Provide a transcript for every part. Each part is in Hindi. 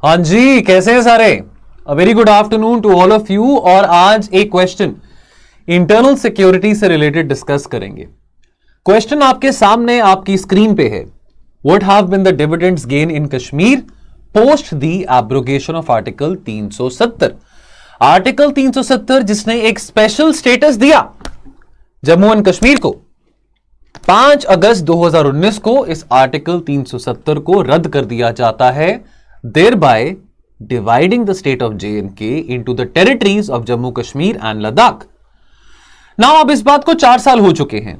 हाँ जी, कैसे हैं सारे? A very good afternoon to all of you. और आज एक क्वेश्चन इंटरनल सिक्योरिटी से रिलेटेड डिस्कस करेंगे। क्वेश्चन आपके सामने आपकी स्क्रीन पे है। What have been the dividends gain in Kashmir post the abrogation of article 370। Article 370 जिसने एक स्पेशल स्टेटस दिया जम्मू एंड कश्मीर को, 5 अगस्त 2019 को इस आर्टिकल 370 को रद्द कर दिया जाता है, thereby dividing the state of J&K into the territories of Jammu Kashmir and Ladakh. Now अब इस बात को 4 साल हो चुके हैं।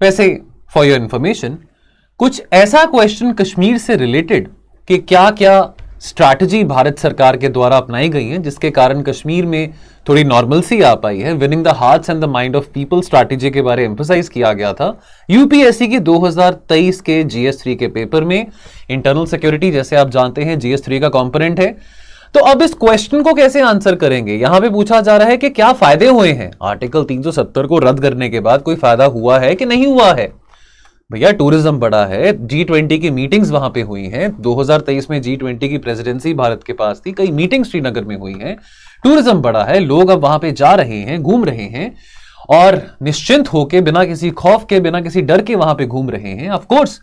वैसे फॉर योर इंफॉर्मेशन कुछ ऐसा क्वेश्चन कश्मीर से रिलेटेड कि क्या क्या स्ट्रैटेजी भारत सरकार के द्वारा अपनाई गई है जिसके कारण कश्मीर में थोड़ी नॉर्मलसी आ पाई है, winning the hearts and the mind of people strategy के बारे में एम्फसाइज किया गया था यूपीएससी की 2023 के जीएस3 के पेपर में। इंटरनल सिक्योरिटी जैसे आप जानते हैं जीएस3 का कंपोनेंट है। तो अब इस क्वेश्चन को कैसे आंसर करेंगे? यहां पे पूछा जा रहा है कि क्या फायदे हुए हैं आर्टिकल 370 को रद्द करने के बाद, कोई फायदा हुआ है कि नहीं हुआ है? भैया टूरिज्म बढ़ा है, G20 की मीटिंग्स वहां पे हुई हैं, 2023 में G20 की प्रेसिडेंसी भारत के पास थी, कई मीटिंग्स श्रीनगर में हुई हैं, टूरिज्म बढ़ा है, लोग अब वहां पे जा रहे हैं, घूम रहे हैं और निश्चिंत होके बिना किसी खौफ के, बिना किसी डर के वहां पे घूम रहे हैं। ऑफ कोर्स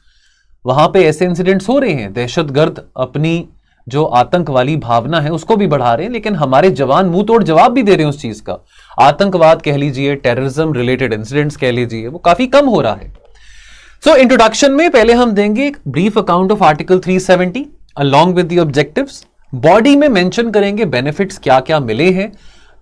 वहां पे ऐसे इंसिडेंट्स हो रहे हैं, दहशतगर्द अपनी जो आतंक वाली भावना है उसको भी बढ़ा रहे हैं, लेकिन हमारे जवान मुंह तोड़ जवाब भी दे रहे हैं उस चीज का। आतंकवाद कह लीजिए, टेररिज्म रिलेटेड इंसिडेंट्स कह लीजिए, वो काफी कम हो रहा है। सो इंट्रोडक्शन में पहले हम देंगे एक brief account of article 370 along with the objectives. Body में मेंशन करेंगे बेनिफिट्स क्या क्या मिले हैं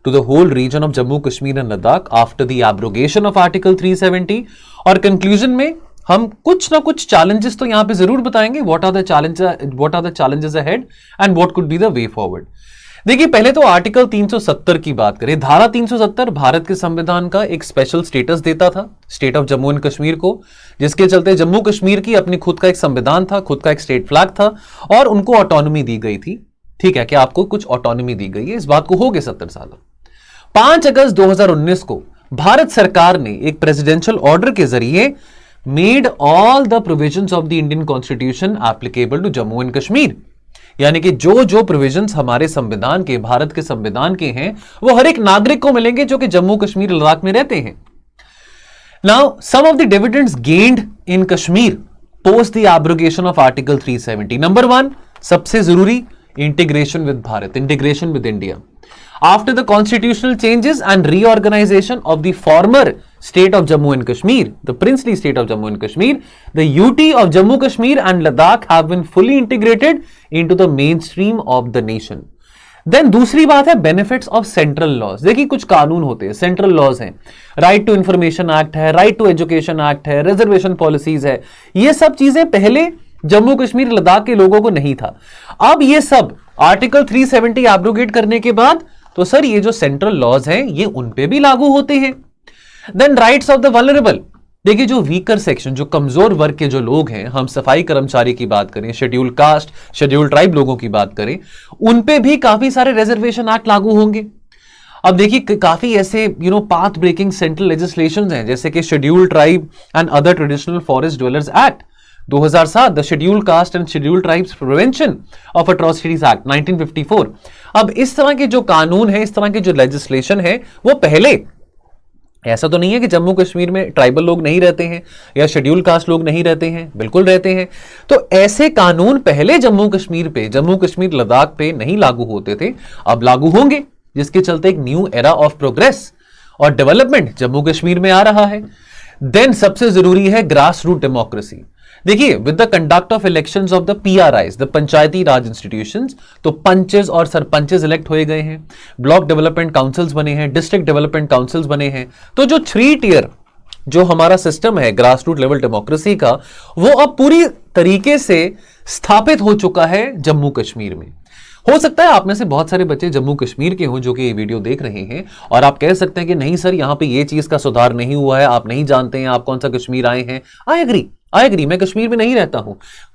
to the whole region of Jammu Kashmir and Ladakh after the abrogation of article 370। और कंक्लूजन में हम कुछ ना कुछ चैलेंजेस तो यहां पे जरूर बताएंगे, what are the challenges ahead and what could be the way forward. देखिए पहले तो आर्टिकल 370 की बात करें। धारा 370 भारत के संविधान का एक स्पेशल स्टेटस देता था state of Jammu and Kashmir को, जिसके चलते जम्मू कश्मीर की अपनी खुद का एक संविधान था, खुद का एक स्टेट फ्लैग था और उनको ऑटोनॉमी दी गई थी। ठीक है कि आपको कुछ ऑटोनॉमी दी गई है, इस बात को हो गए 70 साल। 5 अगस्त 2019 को भारत सरकार ने एक प्रेसिडेंशियल ऑर्डर के जरिए made all the provisions of the Indian constitution applicable to Jammu and Kashmir. यानी कि जो जो प्रोविजंस हमारे संविधान के, भारत के संविधान के हैं, वो हर एक नागरिक को मिलेंगे जो कि जम्मू कश्मीर लद्दाख में रहते हैं। Now some of the dividends gained in Kashmir post the abrogation of article 370। Number 1 सबसे जरूरी, integration with Bharat, integration with India. After the constitutional changes and reorganization of the former state of Jammu and Kashmir, the princely state of Jammu and Kashmir, the UT of Jammu Kashmir and Ladakh have been fully integrated into the mainstream of the nation. Then दूसरी बात है बेनिफिट्स ऑफ सेंट्रल लॉज। देखिए कुछ कानून होते हैं, सेंट्रल लॉज हैं, राइट टू इंफॉर्मेशन एक्ट है, राइट टू एजुकेशन एक्ट है, रिजर्वेशन पॉलिसीज है। ये सब चीजें पहले जम्मू कश्मीर लद्दाख के लोगों को नहीं था। अब ये सब आर्टिकल 370 एब्रोगेट करने के बाद तो सर ये जो सेंट्रल लॉज हैं ये उन पे भी लागू होते हैं। Then rights of the vulnerable. देखिए जो वीकर सेक्शन, जो कमजोर वर्ग के जो लोग हैं, हम सफाई कर्मचारी की बात करें, शेड्यूल कास्ट, शेड्यूल ट्राइब लोगों की बात करें, उन पे भी काफी सारे रिजर्वेशन एक्ट लागू होंगे। अब देखिए काफी ऐसे पाथ ब्रेकिंग सेंट्रल लेजिस्लेशंस हैं, जैसे कि schedule tribe and other traditional forest dwellers act 2007, the schedule caste and schedule tribes prevention of atrocities act 1954। अब इस तरह के जो कानून है, इस तरह के जो लेजिस्लेशन है, वो पहले, ऐसा तो नहीं है कि जम्मू कश्मीर में ट्राइबल लोग नहीं रहते हैं या शेड्यूल कास्ट लोग नहीं रहते हैं, बिल्कुल रहते हैं। तो ऐसे कानून पहले जम्मू कश्मीर लद्दाख पे नहीं लागू होते थे, अब लागू होंगे, जिसके चलते एक न्यू एरा ऑफ प्रोग्रेस और डेवलपमेंट जम्मू कश्मीर में आ रहा है। देन सबसे जरूरी है ग्रास रूट डेमोक्रेसी। देखिए with the conduct of elections of the पीआरआईज, the Panchayati Raj institutions, तो पंचेस और सरपंचेस इलेक्ट हुए गए हैं, ब्लॉक डेवलपमेंट काउंसिल्स बने हैं, डिस्ट्रिक्ट डेवलपमेंट काउंसिल्स बने हैं। तो जो 3 टियर जो हमारा सिस्टम है ग्रास रूट लेवल डेमोक्रेसी का, वो अब पूरी तरीके से स्थापित हो चुका है जम्मू कश्मीर में। हो सकता है आप में से बहुत सारे बच्चे जम्मू कश्मीर के हों जो कि ये वीडियो देख रहे हैं और आप कह सकते हैं कि नहीं सर यहां पे ये चीज का सुधार नहीं हुआ है, आप नहीं जानते हैं, आप कौन सा कश्मीर आए हैं। आई एग्री, मैं कश्मीर में नहीं रहता हूं।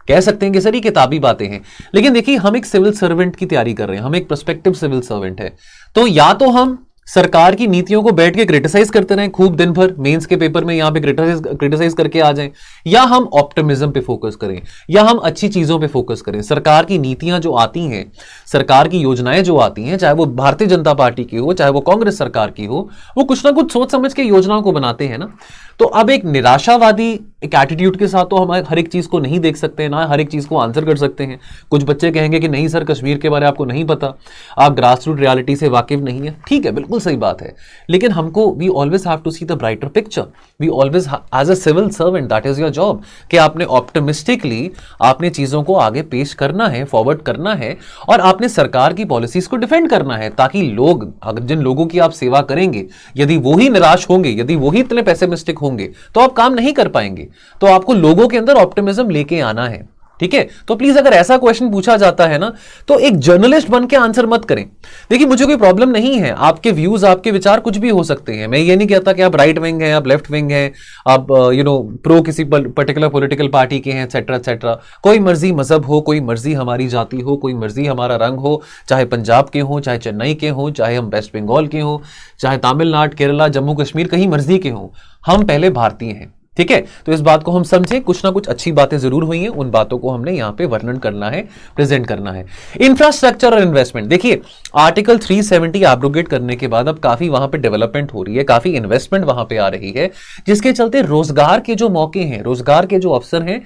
कह सकते हैं कि सर ये किताबी बातें हैं, लेकिन देखिए हम एक सिविल सर्वेंट की तैयारी कर रहे हैं, हम एक प्रोस्पेक्टिव सिविल सर्वेंट है। तो या तो हम सरकार की नीतियों को बैठ के क्रिटिसाइज करते रहें खूब दिन भर, मेंस के पेपर में यहां पे क्रिटिसाइज करके आ जाएं, या हम ऑप्टिमिज्म पे फोकस करें, या हम अच्छी चीजों पे फोकस करें। सरकार की नीतियां जो आती हैं, सरकार की योजनाएं जो आती हैं, चाहे वो भारतीय जनता पार्टी की हो, चाहे वो कांग्रेस सरकार की हो, वो कुछ ना कुछ सोच समझ के योजनाओं को बनाते हैं ना। तो अब एक निराशावादी एक एटीट्यूड के साथ तो हम हर एक चीज को नहीं देख सकते, ना हर एक चीज को आंसर कर सकते हैं। कुछ बच्चे कहेंगे कि नहीं सर, कश्मीर के बारे में आपको नहीं पता, आप ग्रास रूट रियलिटी से वाकिफ नहीं है। ठीक है, बिल्कुल सही बात है, लेकिन हमको we always have to see the brighter picture. We always as a civil servant, that is your job, कि आपने ऑप्टिमिस्टिकली आपने चीजों को आगे पेश करना है, फॉरवर्ड करना है, और आपने सरकार की पॉलिसीज को डिफेंड करना है, ताकि लोग, जिन लोगों की आप सेवा करेंगे, यदि वो ही निराश होंगे, यदि वो ही इतने पेसिमिस्टिक होंगे, तो आप काम नहीं कर पाएंगे। तो आपको लोगों के अंदर ऑप्टिमिज्म लेके आना है। ठीक है, तो प्लीज अगर ऐसा क्वेश्चन पूछा जाता है ना, तो एक जर्नलिस्ट बन के आंसर मत करें। देखिए, मुझे कोई प्रॉब्लम नहीं है, आपके व्यूज, आपके विचार कुछ भी हो सकते हैं। मैं ये नहीं कहता कि आप राइट विंग हैं, आप लेफ्ट विंग हैं, आप प्रो किसी पर्टिकुलर पॉलिटिकल पार्टी के हैं, एक्सेट्रा एक्सेट्रा। कोई मर्जी मजहब हो, कोई मर्जी हमारी जाति हो, कोई मर्जी हमारा रंग हो, चाहे पंजाब के हो, चाहे चेन्नई के हो, चाहे हम वेस्ट बंगाल के हो, चाहे तमिलनाडु, केरला, जम्मू कश्मीर, कहीं मर्जी के हो, हम पहले भारतीय हैं। ठीक है, तो इस बात को हम समझें। कुछ ना कुछ अच्छी बातें जरूर हुई हैं, उन बातों को हमने यहां पे वर्णन करना है, प्रेजेंट करना है। इंफ्रास्ट्रक्चर और इन्वेस्टमेंट, देखिए आर्टिकल 370 एब्रोगेट करने के बाद अब काफी वहां पे डेवलपमेंट हो रही है, काफी इन्वेस्टमेंट वहां पे आ रही है, जिसके चलते रोजगार के जो मौके हैं, रोजगार के जो अवसर हैं,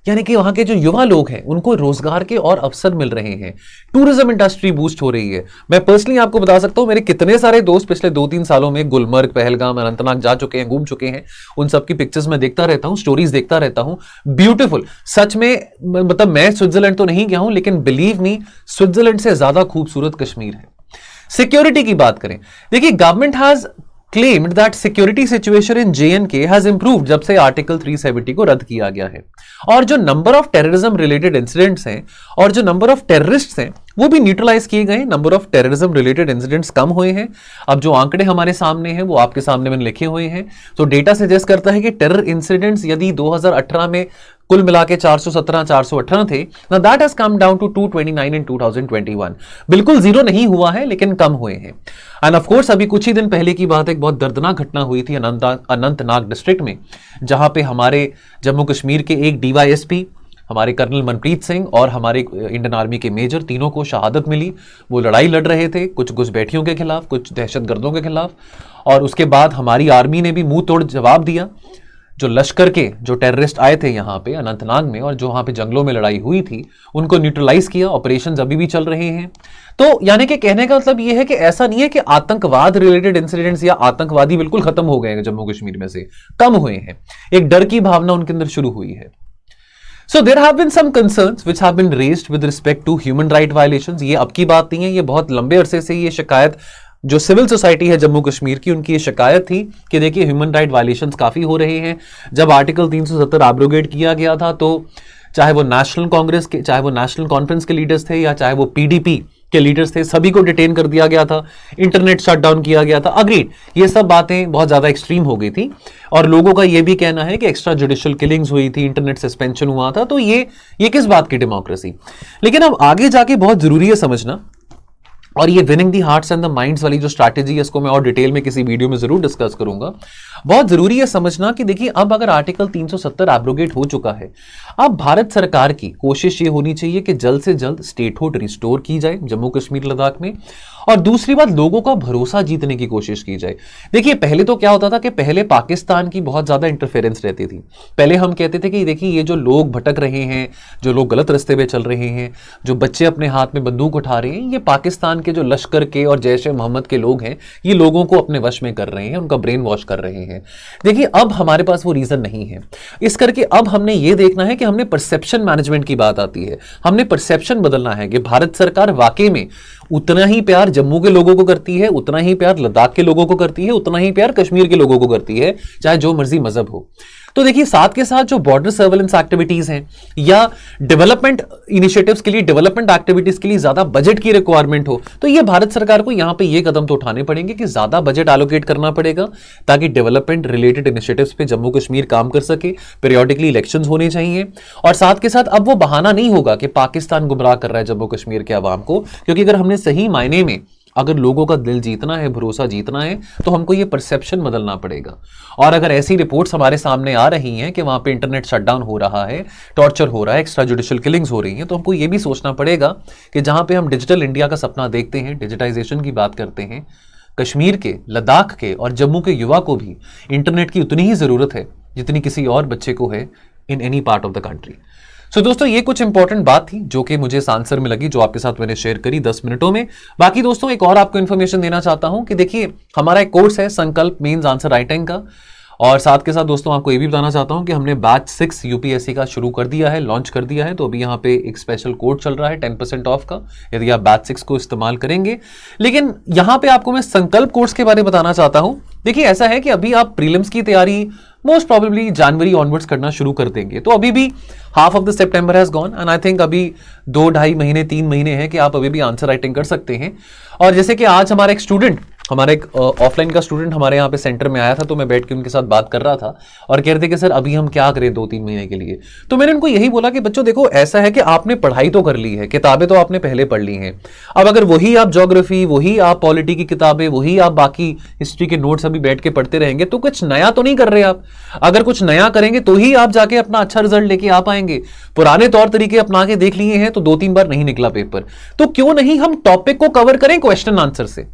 यानी कि वहां के जो युवा लोग हैं, उनको रोजगार के और अवसर मिल रहे हैं। टूरिज्म इंडस्ट्री बूस्ट हो रही है। मैं पर्सनली आपको बता सकता हूं, मेरे कितने सारे दोस्त पिछले 2-3 सालों में गुलमर्ग, पहलगाम, अनंतनाग जा चुके हैं, घूम चुके हैं। उन सब की पिक्चर्स मैं देखता रहता हूं, स्टोरीज देखता रहता हूं। ब्यूटीफुल, सच में, मतलब मैं स्विट्जरलैंड तो नहीं गया हूं, लेकिन बिलीव मी, स्विट्जरलैंड से ज्यादा खूबसूरत कश्मीर है। सिक्योरिटी की बात करें, देखिए government has claimed that security situation in J&K has improved जब से आर्टिकल 370 को रद्द किया गया है, और जो number of terrorism related incidents हैं और जो नंबर ऑफ टेररिस्ट्स हैं वो भी न्यूट्रलाइज किए गए। Number of terrorism related incidents कम हुए हैं। अब जो आंकड़े हमारे सामने हैं वो आपके सामने मैंने लिखे हुए हैं। तो डेटा सजेस्ट करता है कि टेरर इंसिडेंट्स यदि 2018 में कुल मिला के 417-418 थे, ना that has come down to 229 in 2021। बिल्कुल जीरो नहीं हुआ है, लेकिन कम हुए हैं। एंड ऑफ कोर्स अभी कुछ ही दिन पहले की बात, एक बहुत दर्दनाक घटना हुई थी अनंतनाग डिस्ट्रिक्ट में, जहां पे हमारे जम्मू कश्मीर के एक डीवाईएसपी, हमारे कर्नल मनप्रीत सिंह और हमारे इंडियन आर्मी के मेजर, तीनों को शहादत मिली। वो लड़ाई लड़ रहे थे कुछ घुसपैठियों के खिलाफ, कुछ दहशतगर्दों के खिलाफ, और उसके बाद हमारी आर्मी ने भी मुंह तोड़ जवाब दिया। जो लश्कर के जो टेररिस्ट आए थे यहाँ पे अनंतनाग में, और जो वहां पे जंगलों में लड़ाई हुई थी, उनको न्यूट्रलाइज किया। ऑपरेशंस अभी भी चल रहे हैं। तो यानी कि कहने का मतलब यह है कि ऐसा नहीं है कि आतंकवाद रिलेटेड इंसिडेंट्स या आतंकवादी बिल्कुल खत्म हो गए हैं जम्मू कश्मीर में से, कम हुए हैं। एक डर की भावना उनके अंदर शुरू हुई है। So there have been some concerns which have been raised with respect to human right violations। ये अब की बात नहीं है, ये बहुत लंबे अरसे से ये शिकायत जो सिविल सोसाइटी है जम्मू कश्मीर की, उनकी ये शिकायत थी कि देखिए ह्यूमन राइट वायलेशंस काफी हो रहे हैं। जब आर्टिकल 370 एब्रोगेट किया गया था, तो चाहे वो नेशनल कांग्रेस के, चाहे वो नेशनल कॉन्फ्रेंस के लीडर्स थे, या चाहे वो पीडीपी के लीडर्स थे, सभी को डिटेन कर दिया गया था, इंटरनेट शटडाउन किया गया था। अग्रीड, ये सब बातें बहुत ज्यादा एक्सट्रीम हो गई थी, और लोगों का ये भी कहना है कि एक्स्ट्रा जुडिशियल किलिंग्स हुई थी, इंटरनेट सस्पेंशन हुआ था। तो ये किस बात की डेमोक्रेसी। लेकिन अब आगे जाके बहुत जरूरी है समझना, और ये winning the hearts and the minds वाली जो स्ट्रैटेजी है, इसको मैं और डिटेल में किसी वीडियो में जरूर डिस्कस करूंगा। बहुत जरूरी है समझना कि देखिए, अब अगर आर्टिकल 370 एब्रोगेट हो चुका है, अब भारत सरकार की कोशिश ये होनी चाहिए कि जल्द से जल्द स्टेटहुड रिस्टोर की जाए जम्मू कश्मीर लद्दाख में, और दूसरी बात, लोगों का भरोसा जीतने की कोशिश की जाए। देखिए, पहले तो क्या होता था कि पहले पाकिस्तान की बहुत ज्यादा इंटरफेरेंस रहती थी। पहले हम कहते थे कि देखिए, ये जो लोग भटक रहे हैं, जो लोग गलत रास्ते पे चल रहे हैं, जो बच्चे अपने हाथ में बंदूक उठा रहे हैं, ये पाकिस्तान के जो लश्कर के और जैश ए मोहम्मद के लोग हैं, ये लोगों को अपने वश में कर रहे हैं, उनका ब्रेन वॉश कर रहे हैं। देखिए, अब हमारे पास वो रीजन नहीं है। इस करके अब हमने ये देखना है कि हमने परसेप्शन मैनेजमेंट की बात आती है, हमने परसेप्शन बदलना है कि भारत सरकार वाकई में उतना ही प्यार जम्मू के लोगों को करती है, उतना ही प्यार लद्दाख के लोगों को करती है, उतना ही प्यार कश्मीर के लोगों को करती है, चाहे जो मर्जी मजहब हो। तो देखिए, साथ के साथ जो बॉर्डर सर्वेलेंस एक्टिविटीज हैं, या डेवलपमेंट इनिशिएटिव्स के लिए, डेवलपमेंट एक्टिविटीज के लिए ज्यादा बजट की रिक्वायरमेंट हो, तो ये भारत सरकार को यहां पे ये कदम तो उठाने पड़ेंगे कि ज्यादा बजट एलोकेट करना पड़ेगा, ताकि डेवलपमेंट रिलेटेड इनिशिएटिव्स पे जम्मू कश्मीर काम कर सके। पीरियोडिकली इलेक्शंस होने चाहिए, और साथ के साथ अब वो बहाना नहीं होगा कि पाकिस्तान गुमराह कर रहा है जम्मू कश्मीर के अवाम को, क्योंकि अगर हमने सही मायने में अगर लोगों का दिल जीतना है, भरोसा जीतना है, तो हमको ये परसेप्शन बदलना पड़ेगा। और अगर ऐसी रिपोर्ट्स हमारे सामने आ रही हैं कि वहां पे इंटरनेट शटडाउन हो रहा है, टॉर्चर हो रहा है, एक्स्ट्रा जुडिशियल किलिंग्स हो रही हैं, तो हमको ये भी सोचना पड़ेगा कि जहां पे हम डिजिटल इंडिया का सपना देखते हैं, डिजिटाइजेशन की बात करते हैं, कश्मीर के, लद्दाख के और जम्मू के युवा को भी इंटरनेट की उतनी ही जरूरत है जितनी किसी और बच्चे को है in any part of the country. So दोस्तों, ये कुछ इंपॉर्टेंट बात थी जो कि मुझे इस आंसर में लगी, जो आपके साथ मैंने शेयर करी 10 मिनटों में। बाकी दोस्तों, एक और आपको इन्फॉर्मेशन देना चाहता हूं कि देखिए, हमारा एक कोर्स है संकल्प मेंस आंसर राइटिंग का, और साथ के साथ दोस्तों आपको ये भी बताना चाहता हूं कि हमने बैच 6 यूपीएससी का शुरू कर दिया है, लॉन्च कर दिया है। तो अभी यहाँ पे एक स्पेशल कोड चल रहा है 10% ऑफ का, यदि आप बैच 6 को इस्तेमाल करेंगे। लेकिन यहाँ पे आपको मैं संकल्प कोर्स के बारे में बताना चाहता हूं। देखिए, ऐसा है कि अभी आप प्रीलिम्स की तैयारी मोस्ट प्रोबेबली जनवरी ऑनवर्ड्स करना शुरू कर देंगे, तो अभी भी half of the September has gone and I think अभी 2-2.5 महीने 3 महीने हैं कि आप अभी भी आंसर राइटिंग कर सकते हैं। और जैसे कि आज हमारा एक ऑफलाइन का स्टूडेंट हमारे यहाँ पे सेंटर में आया था, तो मैं बैठ के उनके साथ बात कर रहा था और कह रहे थे कि सर अभी हम क्या करें 2-3 महीने के लिए। तो मैंने उनको यही बोला कि बच्चों देखो, ऐसा है कि आपने पढ़ाई तो कर ली है, किताबें तो आपने पहले पढ़ ली हैं। अब अगर वही आप ज्योग्राफी, वही आप पॉलिटी की किताबें, वही आप बाकी हिस्ट्री के नोट्स अभी बैठ के पढ़ते रहेंगे तो कुछ नया तो नहीं कर रहे आप। अगर कुछ नया करेंगे तो ही आप जाके अपना अच्छा रिजल्ट लेके आ पाएंगे। पुराने तौर तरीके अपना के देख लिए हैं तो 2-3 बार नहीं निकला पेपर, तो क्यों नहीं हम टॉपिक को कवर करें क्वेश्चन आंसर से,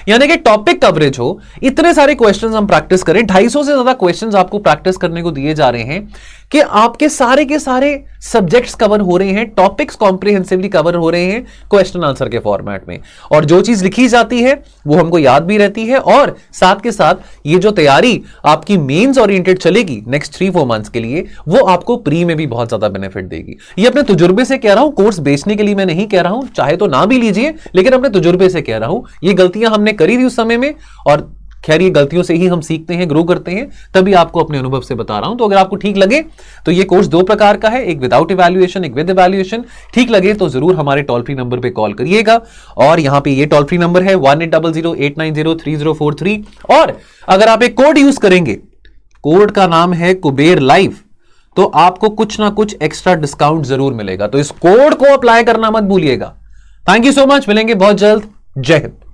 यानी कि टॉपिक कवरेज हो। इतने सारे क्वेश्चंस हम प्रैक्टिस करें, 250 से ज्यादा क्वेश्चंस आपको प्रैक्टिस करने को दिए जा रहे हैं कि आपके सारे के सारे सब्जेक्ट्स कवर हो रहे हैं, टॉपिक्स कॉम्प्रिहेंसिवली कवर हो रहे हैं क्वेश्चन आंसर के फॉर्मेट में। और जो चीज लिखी जाती है वो हमको याद भी रहती है, और साथ के साथ ये जो तैयारी आपकी मेंस ओरिएंटेड चलेगी नेक्स्ट 3-4 मंथ्स के लिए, वो आपको प्री में भी बहुत ज्यादा बेनिफिट देगी। ये अपने तजुर्बे से कह रहा हूं, कोर्स बेचने के लिए मैं नहीं कह रहा हूं, चाहे तो ना भी लीजिए, लेकिन अपने तजुर्बे से कह रहा हूं। ये गलतियां हमने करी थी उस समय में, और खैर ये गलतियों से ही हम सीखते हैं, ग्रो करते हैं, तभी आपको अपने अनुभव से बता रहा हूं। तो अगर आपको ठीक लगे तो ये कोर्स 2 प्रकार का है, एक विदाउट इवैल्यूएशन, एक विद इवैल्यूएशन। ठीक लगे तो जरूर हमारे टोल फ्री नंबर पे कॉल करिएगा, और यहां पे ये टोल फ्री नंबर है 1800-890-3043। और अगर आप एक कोड यूज करेंगे, कोड का नाम है कुबेर लाइव, तो आपको कुछ ना कुछ एक्स्ट्रा डिस्काउंट जरूर मिलेगा। तो इस कोड को अप्लाई करना मत भूलिएगा। थैंक यू सो मच, मिलेंगे बहुत जल्द। जय हिंद।